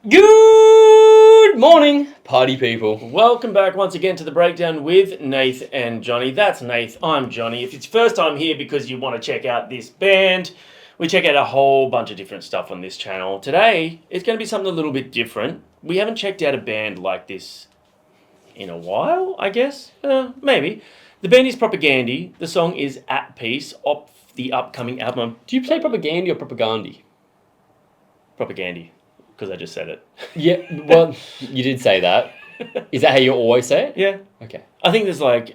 Good morning, party people. Welcome back once again to the breakdown with Nath and Johnny. That's Nath, I'm Johnny. If it's your first time here because you want to check out this band, we check out a whole bunch of different stuff on this channel. Today, it's going to be something a little bit different. We haven't checked out a band like this in a while, I guess. Maybe. The band is Propagandhi. The song is At Peace off the upcoming album. Do you say propagandhi or propagandhi? Propagandhi. Because I just said it. Yeah, well, you did say that. Is that how you always say it? Yeah. Okay. I think there's I'm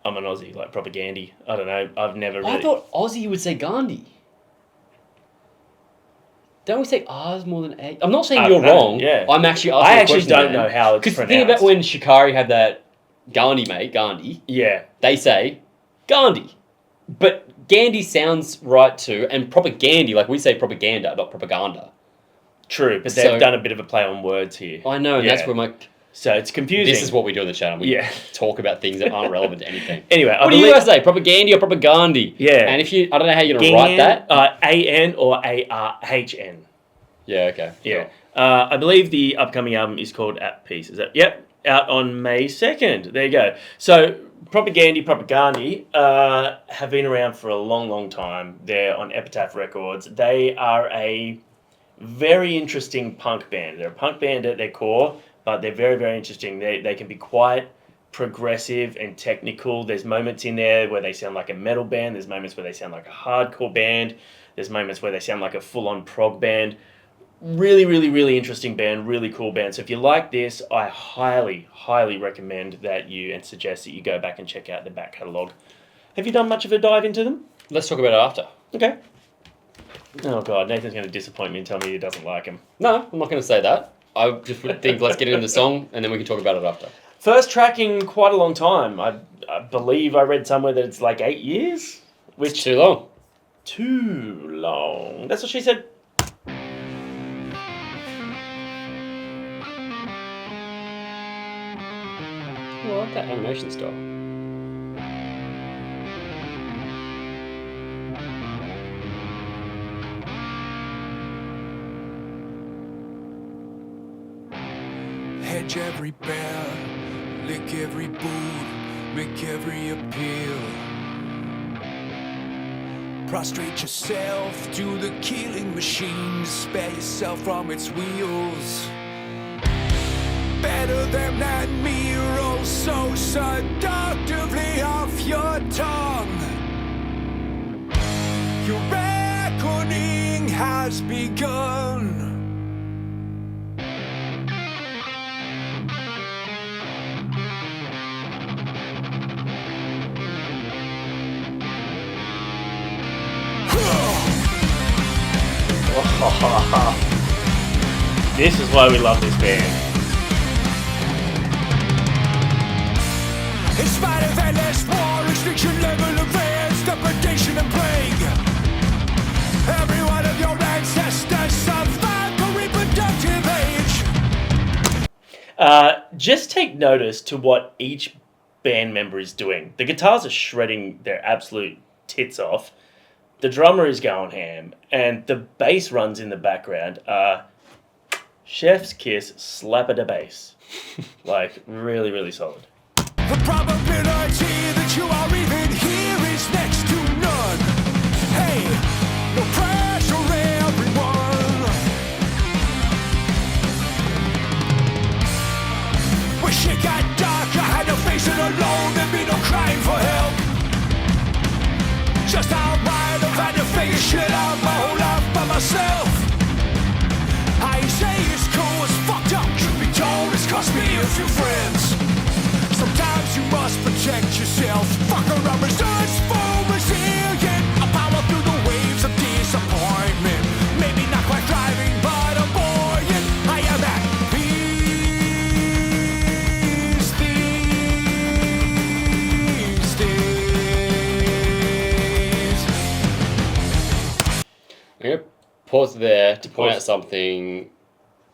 an Aussie, like Propagandhi. I don't know. I've never really... I thought Aussie would say Gandhi. Don't we say R's more than A? I'm not saying you're wrong. Yeah. I'm actually asking I actually don't know how it's pronounced. Because think about when Shikari had that Gandhi. Yeah. They say Gandhi. But Gandhi sounds right too. And propagandhi, like we say propaganda, not propaganda. True, but they've done a bit of a play on words here. I know, and that's where So it's confusing. This is what we do on the channel. We talk about things that aren't relevant to anything. Anyway, what do you guys say? Propagandhi or propagandhi? Yeah. And if you, I don't know how you're going to write that. A-N or A-R-H-N. Yeah, okay. Yeah. Cool. I believe the upcoming album is called At Peace. Is that? Yep. Out on May 2nd. There you go. So Propagandhi have been around for a long, long time. They're on Epitaph Records. They are a very interesting punk band. They're a punk band at their core, but they're very, very interesting. They can be quite progressive and technical. There's moments in there where they sound like a metal band. There's moments where they sound like a hardcore band. There's moments where they sound like a full-on prog band. Really, really, really interesting band. Really cool band. So if you like this, I highly, highly recommend that and suggest that you go back and check out the back catalogue. Have you done much of a dive into them? Let's talk about it after. Okay. Oh, God. Nathan's going to disappoint me and tell me he doesn't like him. No, I'm not going to say that. I just think let's get into the song and then we can talk about it after. First track in quite a long time. I believe I read somewhere that it's like 8 years. Which it's too long. Too long. That's what she said. Oh, I like that animation style. Hedge every bear, lick every boot, make every appeal. Prostrate yourself to the killing machine, spare yourself from its wheels. Better them than me, roll so seductively off your tongue. Your reckoning has begun. This is why we love this band. In spite of endless war, extinction level advance, depredation and plague, every one of your ancestors survived a reproductive age. Just take notice to what each band member is doing. The guitars are shredding their absolute tits off. The drummer is going ham, and the bass runs in the background. Chef's kiss, slapper the bass. Like, really, really solid. The probability that you are even here is next to none. Hey, no pressure, everyone. Wish it got dark, I had to face it alone, there'd be no crying for help. Just how right I've had to figure shit out my whole life by myself. I say it's cool, it's fucked up, truth be told, it's cost me a few friends. Sometimes you must protect yourself. Fuck around, resourceful, resilient. I power through the waves of disappointment. Maybe not quite thriving, but I'm buoyant. I am at peace these days. I'm going to pause there to point out something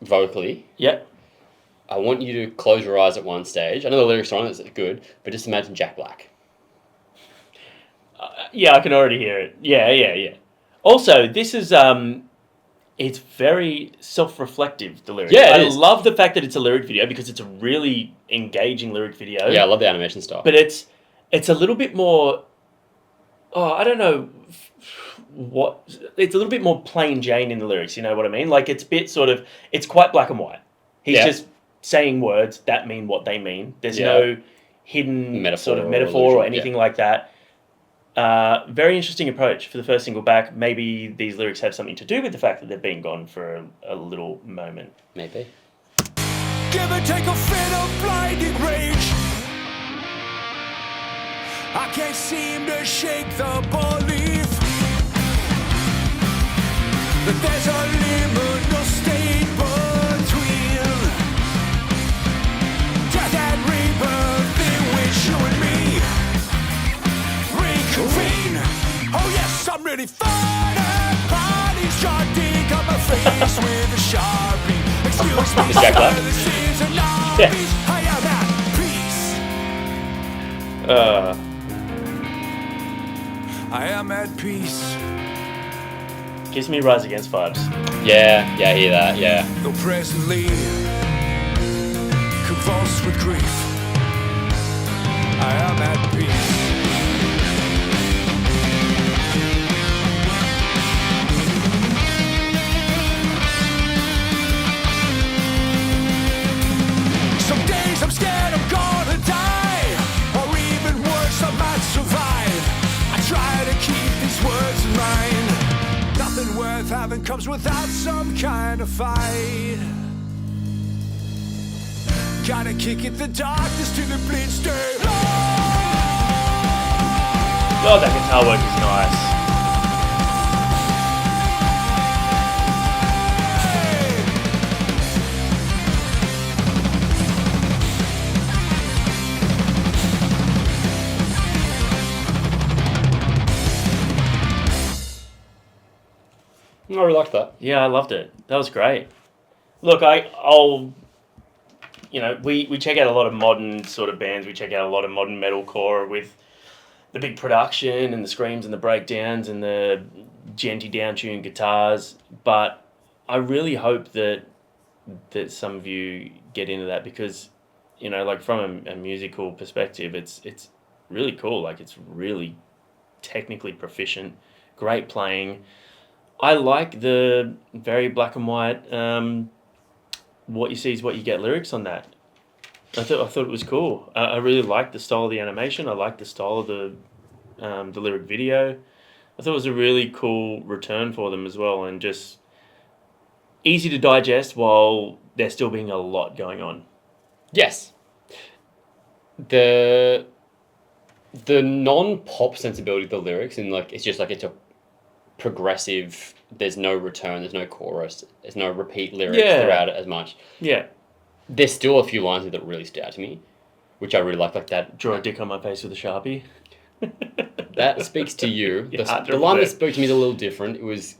vocally. Yep. I want you to close your eyes at one stage. I know the lyrics are on, that's good, but just imagine Jack Black. Yeah, I can already hear it. Yeah. Also, this is it's very self-reflective, the lyrics. Yeah, it I is. love the fact that it's a lyric video because it's a really engaging lyric video. Yeah, I love the animation style. But it's a little bit more, I don't know it's a little bit more plain Jane in the lyrics, you know what I mean? Like it's it's quite black and white. He's just saying words that mean what they mean. There's no hidden metaphor or anything like that. Very interesting approach for the first single back. Maybe these lyrics have something to do with the fact that they've been gone for a little moment. Maybe. Give and take a fit of blinding rage. I can't seem to shake the belief that there's a liminal state between death and rebirth in which you and me reconvene. Oh yes, I'm really fine at parties. John D got my face with a Sharpie. Excuse me, Jack Black? sir, this is an obvious. I am at peace. I am at peace. Gives me Rise Against vibes. Yeah, I hear that, yeah. Though presently convulsed with grief, I am at peace. Some days I'm scared I'm gonna die, or even worse, I might survive. I try to keep these words in mind. Nothing worth having comes without some kind of fight. Gotta kick at the darkness till it bleeds straight. Oh, that guitar work is nice. I really liked that. Yeah, I loved it. That was great. Look, we check out a lot of modern sort of bands. We check out a lot of modern metalcore with the big production and the screams and the breakdowns and the genty down-tuned guitars. But I really hope that some of you get into that because, like from a musical perspective, it's really cool. Like it's really technically proficient, great playing. I like the very black and white, what you see is what you get lyrics on that. I thought it was cool. I really liked the style of the animation. I liked the style of the lyric video. I thought it was a really cool return for them as well, and just easy to digest while there still being a lot going on. Yes. The non-pop sensibility of the lyrics, and it's a progressive, there's no return, there's no chorus, there's no repeat lyrics throughout it as much. Yeah. There's still a few lines that really stood out to me, which I really like that. Draw a dick on my face with a Sharpie. That speaks to you. Yeah, the line that spoke to me is a little different. It was,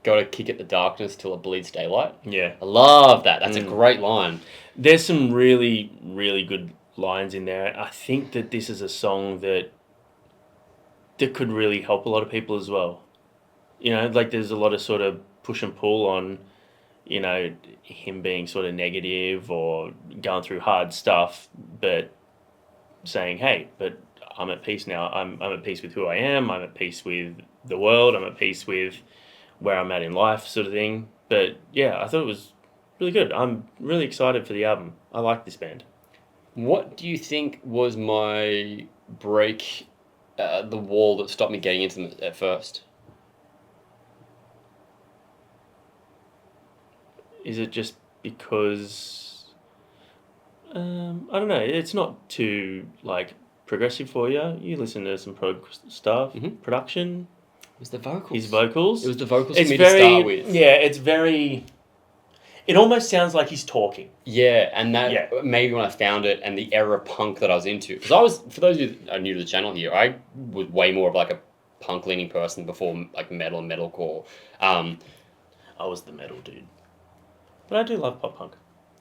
gotta kick at the darkness till it bleeds daylight. Yeah. I love that. That's a great line. There's some really, really good lines in there. I think that this is a song that could really help a lot of people as well. There's a lot of sort of push and pull on, him being sort of negative or going through hard stuff, but saying, hey, but I'm at peace now. I'm at peace with who I am. I'm at peace with the world. I'm at peace with where I'm at in life, sort of thing. But yeah, I thought it was really good. I'm really excited for the album. I like this band. What do you think was my break, the wall that stopped me getting into them at first? Is it just because, I don't know, it's not too, progressive for you? You listen to some prog stuff, production. It was the vocals. His vocals. It was the vocals for me to start with. Yeah, it's very, it almost sounds like he's talking. Yeah, and that maybe when I found it and the era of punk that I was into. Because for those of you that are new to the channel here, I was way more of a punk-leaning person before metal and metalcore. I was the metal dude. But I do love pop punk.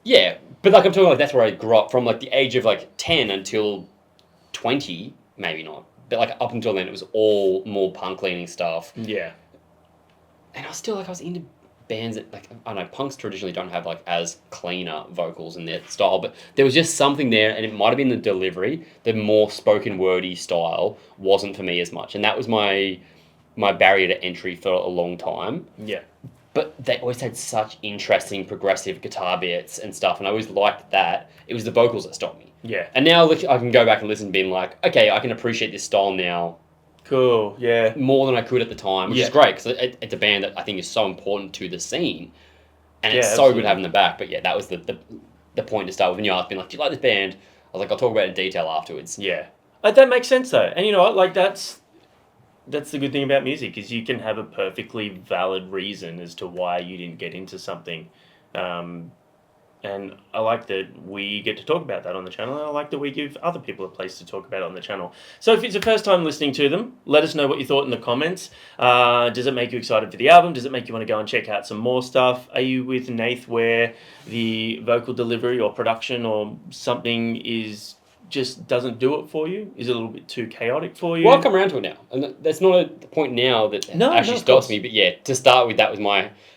Yeah, but I'm talking that's where I grew up from the age of 10 until 20, maybe not. But up until then it was all more punk leaning stuff. Yeah. And I was still I was into bands that, like, I don't know, punks traditionally don't have like as cleaner vocals in their style, but there was just something there, and it might have been the delivery. The more spoken wordy style wasn't for me as much, and that was my barrier to entry for a long time. Yeah. But they always had such interesting progressive guitar bits and stuff, and I always liked that. It was the vocals that stopped me. Yeah. And now look, I can go back and listen, being like, okay, I can appreciate this style now Cool. Yeah. more than I could at the time, which is great because it's a band that I think is so important to the scene, and it's so absolutely. good having them back. But yeah, that was the point to start with. When you asked me like, do you like this band? I was like, I'll talk about it in detail afterwards. Yeah. That makes sense though, and you know what? Like that's the good thing about music is you can have a perfectly valid reason as to why you didn't get into something. And I like that we get to talk about that on the channel, and I like that we give other people a place to talk about it on the channel. So if it's your first time listening to them, let us know what you thought in the comments. Does it make you excited for the album? Does it make you want to go and check out some more stuff? Are you with Nath where the vocal delivery or production or something is just doesn't do it for you? Is it a little bit too chaotic for you? Well, I've come around to it now, and that's not a point now that actually stops me. But yeah, to start with, that was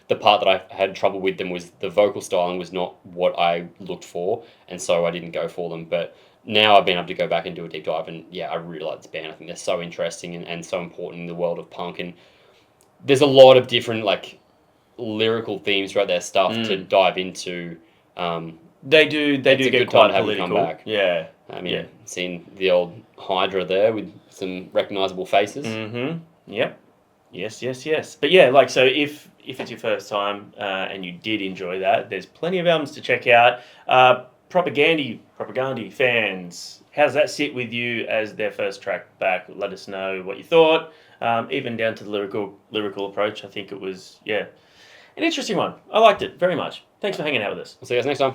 the part that I had trouble with them was the vocal styling was not what I looked for, and so I didn't go for them. But now I've been able to go back and do a deep dive, and yeah, I really like this band. I think they're so interesting and so important in the world of punk, and there's a lot of different like lyrical themes throughout their stuff to dive into. They do get quite political. Come back. Yeah. I mean, seeing the old Hydra there with some recognisable faces. Mm-hmm. Yep. Yes. But yeah, like, so if it's your first time and you did enjoy that, there's plenty of albums to check out. Propagandhi fans, how does that sit with you as their first track back? Let us know what you thought. Even down to the lyrical approach, I think it was, an interesting one. I liked it very much. Thanks for hanging out with us. I'll see you guys next time.